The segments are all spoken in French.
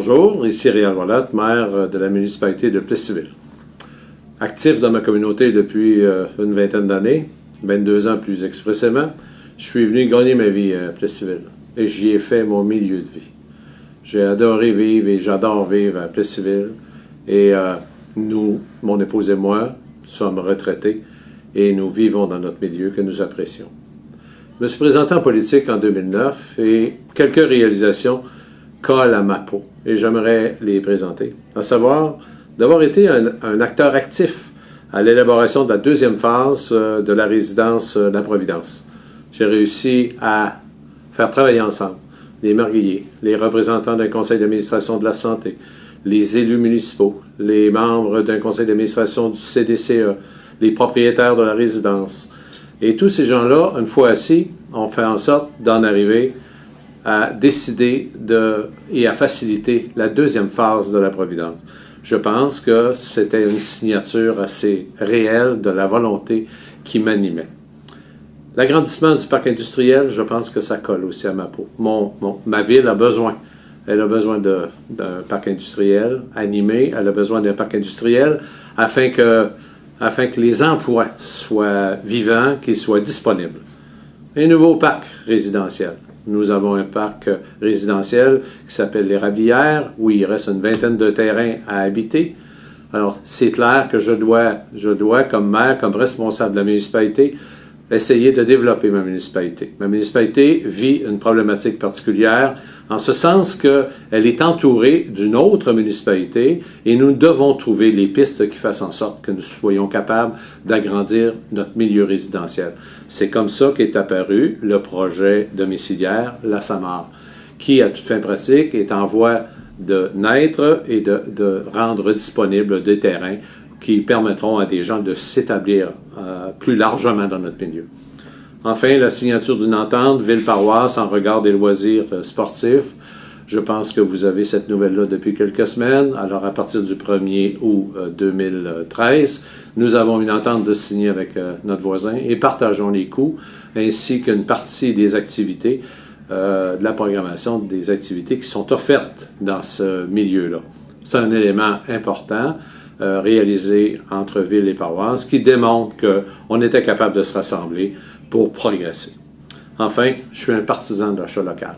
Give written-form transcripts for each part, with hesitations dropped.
Bonjour, ici Réal Wallat, maire de la municipalité de Plessisville. Actif dans ma communauté depuis une vingtaine d'années, 22 ans plus expressément, je suis venu gagner ma vie à Plessisville et j'y ai fait mon milieu de vie. J'ai adoré vivre et j'adore vivre à Plessisville et nous, mon épouse et moi, sommes retraités et nous vivons dans notre milieu que nous apprécions. Je me suis présenté en politique en 2009 et quelques réalisations collent à ma peau et j'aimerais les présenter. À savoir, d'avoir été un acteur actif à l'élaboration de la deuxième phase de la résidence La Providence. J'ai réussi à faire travailler ensemble les marguilliers, les représentants d'un conseil d'administration de la santé, les élus municipaux, les membres d'un conseil d'administration du CDCE, les propriétaires de la résidence. Et tous ces gens-là, une fois assis, ont fait en sorte d'en arriver à décider et à faciliter la deuxième phase de la Providence. Je pense que c'était une signature assez réelle de la volonté qui m'animait. L'agrandissement du parc industriel, je pense que ça colle aussi à ma peau. Ma ville a besoin. Elle a besoin d'un parc industriel animé. Elle a besoin d'un parc industriel afin que les emplois soient vivants, qu'ils soient disponibles. Un nouveau parc résidentiel. Nous avons un parc résidentiel qui s'appelle l'Érablière, où il reste une vingtaine de terrains à habiter. Alors, c'est clair que je dois, comme maire, comme responsable de la municipalité, essayer de développer ma municipalité. Ma municipalité vit une problématique particulière, en ce sens qu'elle est entourée d'une autre municipalité et nous devons trouver les pistes qui fassent en sorte que nous soyons capables d'agrandir notre milieu résidentiel. C'est comme ça qu'est apparu le projet domiciliaire La Samar, qui, à toute fin pratique, est en voie de naître et de rendre disponibles des terrains qui permettront à des gens de s'établir plus largement dans notre milieu. Enfin, la signature d'une entente ville-paroisse en regard des loisirs sportifs. Je pense que vous avez cette nouvelle-là depuis quelques semaines. Alors, à partir du 1er août 2013, nous avons une entente de signer avec notre voisin et partageons les coûts, ainsi qu'une partie des activités, de la programmation des activités qui sont offertes dans ce milieu-là. C'est un élément important réalisé entre ville et paroisse qui démontre qu'on était capable de se rassembler pour progresser. Enfin, je suis un partisan de l'achat local.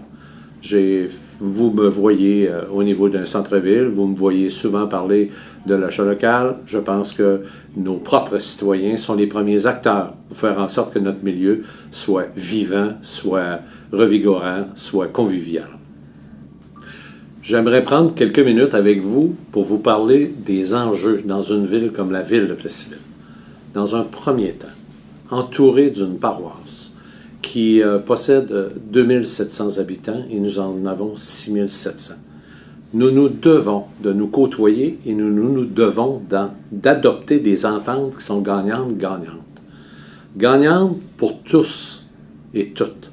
Vous me voyez au niveau d'un centre-ville, vous me voyez souvent parler de l'achat local. Je pense que nos propres citoyens sont les premiers acteurs pour faire en sorte que notre milieu soit vivant, soit revigorant, soit convivial. J'aimerais prendre quelques minutes avec vous pour vous parler des enjeux dans une ville comme la ville de Plessisville. Dans un premier temps, entouré d'une paroisse qui possède 2700 habitants et nous en avons 6700. Nous nous devons de nous côtoyer et nous devons d'adopter des ententes qui sont gagnantes-gagnantes. Gagnantes pour tous et toutes.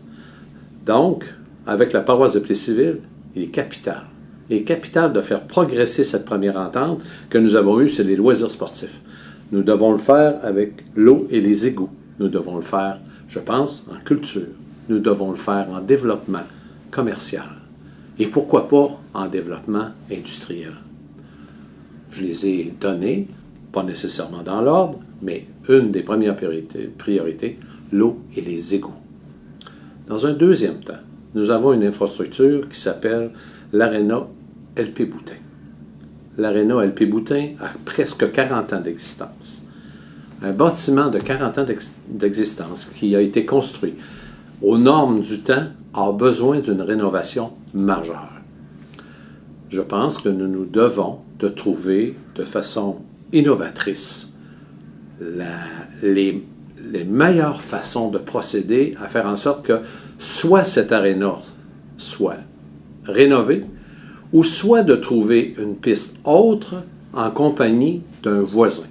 Donc, avec la paroisse de Plessisville, il est capital. Il est capital de faire progresser cette première entente que nous avons eue sur les loisirs sportifs. Nous devons le faire avec l'eau et les égouts. Nous devons le faire, je pense, en culture. Nous devons le faire en développement commercial. Et pourquoi pas en développement industriel. Je les ai donnés, pas nécessairement dans l'ordre, mais une des premières priorités, l'eau et les égouts. Dans un deuxième temps, nous avons une infrastructure qui s'appelle l'Aréna LP Boutin. L'Aréna LP Boutin a presque 40 ans d'existence. Un bâtiment de 40 ans d'existence qui a été construit aux normes du temps a besoin d'une rénovation majeure. Je pense que nous nous devons de trouver de façon innovatrice les meilleures façons de procéder à faire en sorte que soit cette aréna soit rénovée, ou soit de trouver une piste autre en compagnie d'un voisin.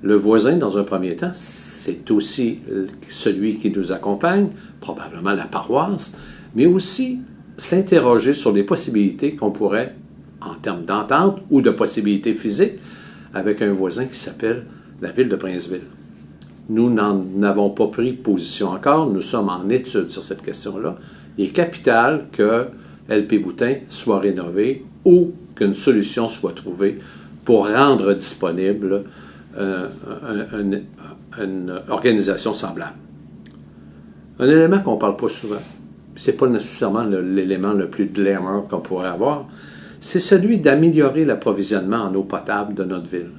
Le voisin, dans un premier temps, c'est aussi celui qui nous accompagne, probablement la paroisse, mais aussi s'interroger sur les possibilités qu'on pourrait, en termes d'entente ou de possibilités physiques, avec un voisin qui s'appelle la ville de Princeville. Nous n'en avons pas pris position encore, nous sommes en étude sur cette question-là. Il est capital que LP Boutin soit rénové ou qu'une solution soit trouvée pour rendre disponible une organisation semblable. Un élément qu'on ne parle pas souvent, ce n'est pas nécessairement l'élément le plus glamour qu'on pourrait avoir, c'est celui d'améliorer l'approvisionnement en eau potable de notre ville.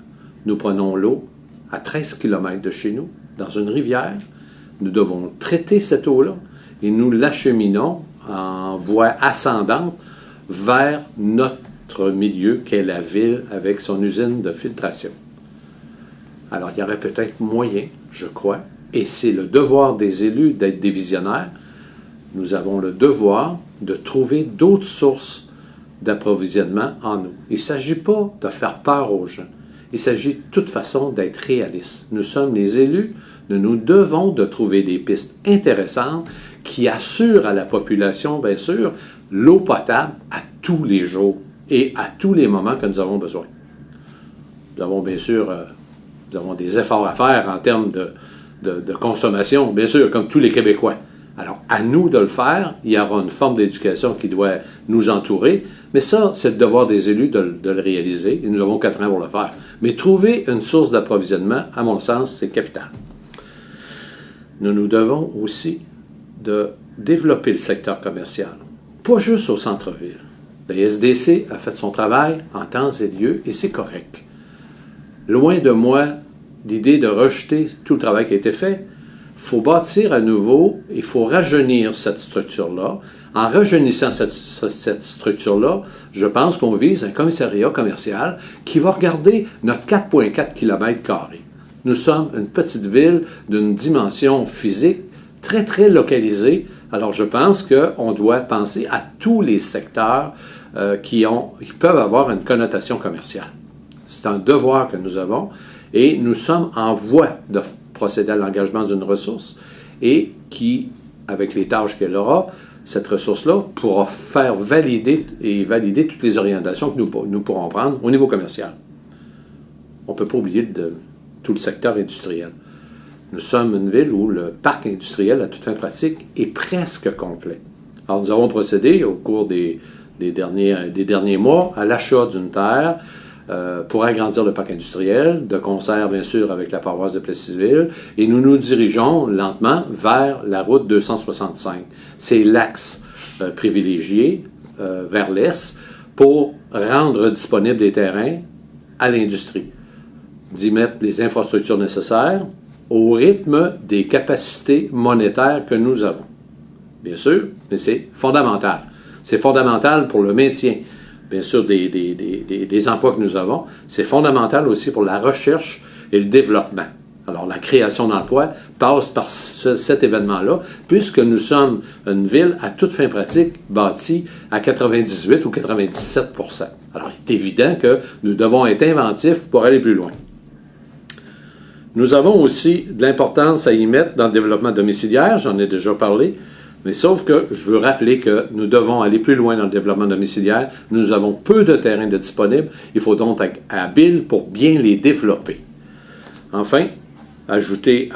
Nous prenons l'eau à 13 km de chez nous, dans une rivière. Nous devons traiter cette eau-là et nous l'acheminons en voie ascendante vers notre milieu qu'est la ville avec son usine de filtration. Alors, il y aurait peut-être moyen, je crois, et c'est le devoir des élus d'être des visionnaires. Nous avons le devoir de trouver d'autres sources d'approvisionnement en eau. Il ne s'agit pas de faire peur aux gens. Il s'agit de toute façon d'être réaliste. Nous sommes les élus, nous devons de trouver des pistes intéressantes qui assurent à la population, bien sûr, l'eau potable à tous les jours et à tous les moments que nous avons besoin. Nous avons bien sûr nous avons des efforts à faire en termes de consommation, bien sûr, comme tous les Québécois. Alors, à nous de le faire, il y aura une forme d'éducation qui doit nous entourer, mais ça, c'est le devoir des élus de le réaliser, et nous avons 4 ans pour le faire. Mais trouver une source d'approvisionnement, à mon sens, c'est capital. Nous devons aussi de développer le secteur commercial, pas juste au centre-ville. La SDC a fait son travail en temps et lieu, et c'est correct. Loin de moi l'idée de rejeter tout le travail qui a été fait. Il faut bâtir à nouveau, il faut rajeunir cette structure-là. En rajeunissant cette structure-là, je pense qu'on vise un commissariat commercial qui va regarder notre 4,4 km². Nous sommes une petite ville d'une dimension physique très, très localisée. Alors, je pense qu'on doit penser à tous les secteurs qui peuvent avoir une connotation commerciale. C'est un devoir que nous avons et nous sommes en voie de procéder à l'engagement d'une ressource et qui, avec les tâches qu'elle aura, cette ressource-là pourra faire valider toutes les orientations que nous pourrons prendre au niveau commercial. On ne peut pas oublier tout le secteur industriel. Nous sommes une ville où le parc industriel, à toute fin pratique, est presque complet. Alors, nous avons procédé au cours des derniers mois à l'achat d'une terre pour agrandir le parc industriel, de concert, bien sûr, avec la paroisse de Plessisville, et nous nous dirigeons lentement vers la route 265. C'est l'axe privilégié vers l'est pour rendre disponibles les terrains à l'industrie, d'y mettre les infrastructures nécessaires au rythme des capacités monétaires que nous avons. Bien sûr, mais c'est fondamental. C'est fondamental pour le maintien, bien sûr, des emplois que nous avons. C'est fondamental aussi pour la recherche et le développement. Alors, la création d'emplois passe par cet événement-là, puisque nous sommes une ville, à toute fin pratique, bâtie à 98 ou 97 %. Alors, il est évident que nous devons être inventifs pour aller plus loin. Nous avons aussi de l'importance à y mettre dans le développement domiciliaire, j'en ai déjà parlé, mais sauf que je veux rappeler que nous devons aller plus loin dans le développement domiciliaire. Nous avons peu de terrains de disponibles. Il faut donc être habile pour bien les développer. Enfin, ajouter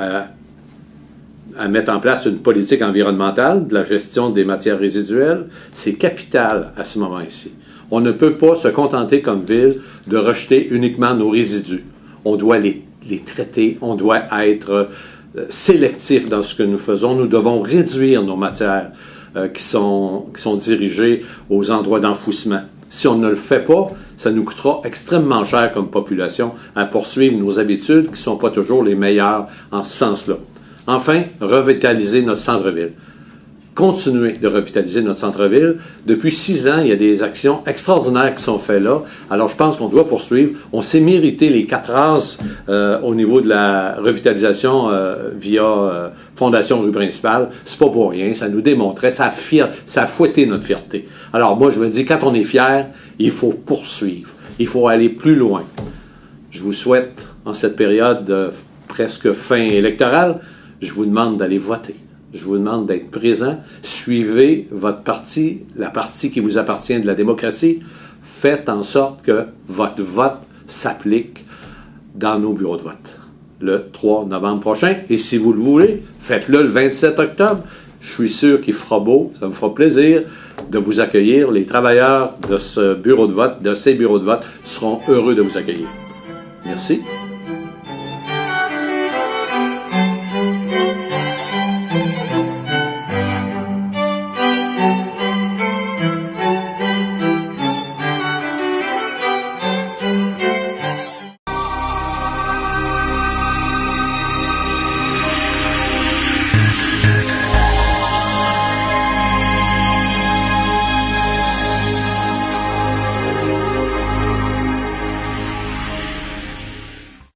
à mettre en place une politique environnementale de la gestion des matières résiduelles, c'est capital à ce moment-ci. On ne peut pas se contenter comme ville de rejeter uniquement nos résidus. On doit les traiter, on doit être sélectif dans ce que nous faisons. Nous devons réduire nos matières qui sont dirigées aux endroits d'enfouissement. Si on ne le fait pas, ça nous coûtera extrêmement cher comme population à poursuivre nos habitudes qui ne sont pas toujours les meilleures en ce sens-là. Enfin, revitaliser notre centre-ville. Continuer de revitaliser notre centre-ville. Depuis 6 ans, il y a des actions extraordinaires qui sont faites là. Alors, je pense qu'on doit poursuivre. On s'est mérité les 4 rases au niveau de la revitalisation via Fondation Rue Principale. C'est pas pour rien. Ça nous démontrait, ça a fouetté notre fierté. Alors, moi, je me dis, quand on est fier, il faut poursuivre. Il faut aller plus loin. Je vous souhaite, en cette période presque fin électorale, je vous demande d'aller voter. Je vous demande d'être présent. Suivez votre parti, la partie qui vous appartient de la démocratie. Faites en sorte que votre vote s'applique dans nos bureaux de vote le 3 novembre prochain. Et si vous le voulez, faites-le le 27 octobre. Je suis sûr qu'il fera beau. Ça me fera plaisir de vous accueillir. Les travailleurs de ce bureau de vote, de ces bureaux de vote, seront heureux de vous accueillir. Merci.